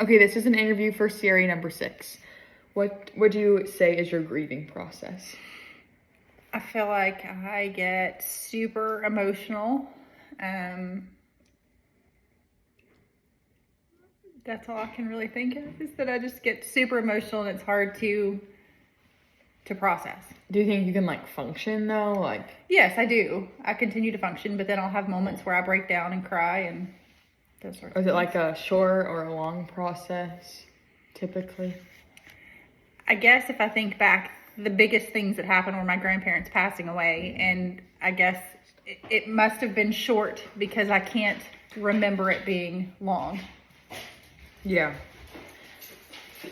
Okay, this is an interview for Siri number 6. What would you say is your grieving process? I feel like I get super emotional. That's all I can really think of, is that I just get super emotional and it's hard to process. Do you think you can like function though? Like, Yes, I do. I continue to function, but then I'll have moments where I break down and cry and those sorts of is things. it like a short or a long process typically? I guess if I think back, the biggest things that happened were my grandparents passing away, and I guess it must have been short because I can't remember it being long. Yeah.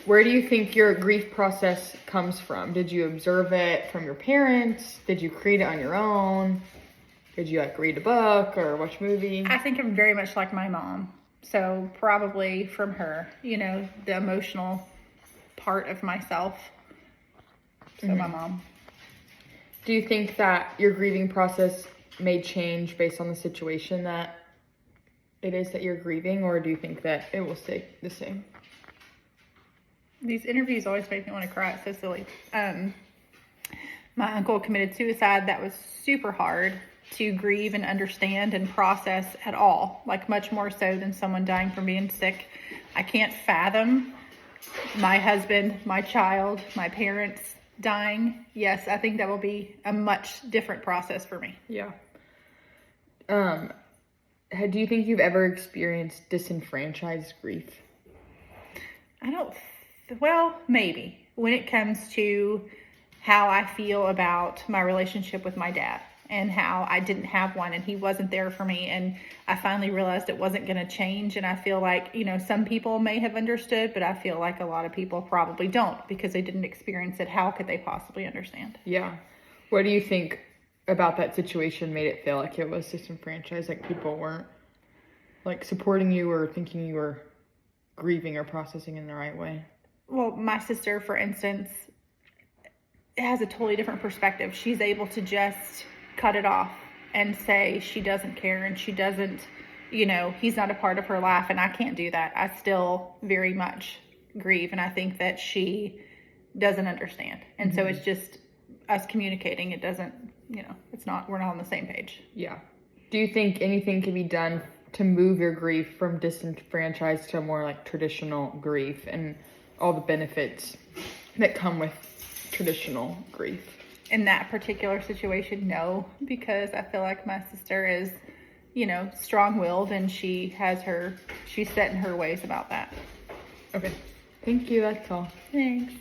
Where do you think your grief process comes from? Did you observe it from your parents? Did you create it on your own? Did you like read a book or watch a movie? I think I'm very much like my mom. So probably from her, the emotional part of myself. So my mom. Do you think that your grieving process may change based on the situation that it is that you're grieving, or do you think that it will stay the same? These interviews always make me want to cry. It's so silly. My uncle committed suicide. That was super hard to grieve and understand and process at all. Like much more so than someone dying from being sick. I can't fathom my husband, my child, my parents dying. Yes, I think that will be a much different process for me. Yeah. Do you think you've ever experienced disenfranchised grief? Well, maybe. When it comes to how I feel about my relationship with my dad and how I didn't have one and he wasn't there for me, and I finally realized it wasn't going to change, and I feel like, some people may have understood, but I feel like a lot of people probably don't because they didn't experience it. How could they possibly understand? Yeah. What do you think about that situation made it feel like it was disenfranchised, like people weren't like supporting you or thinking you were grieving or processing in the right way? Well, my sister, for instance, has a totally different perspective. She's able to just cut it off and say she doesn't care and she doesn't, he's not a part of her life, and I can't do that. I still very much grieve, and I think that she doesn't understand. And so it's just us communicating. It doesn't, we're not on the same page. Yeah. Do you think anything can be done to move your grief from disenfranchised to more like traditional grief and all the benefits that come with traditional grief? In that particular situation, no, because I feel like my sister is, strong-willed, and she's set in her ways about that. Okay. Thank you. That's all. Thanks.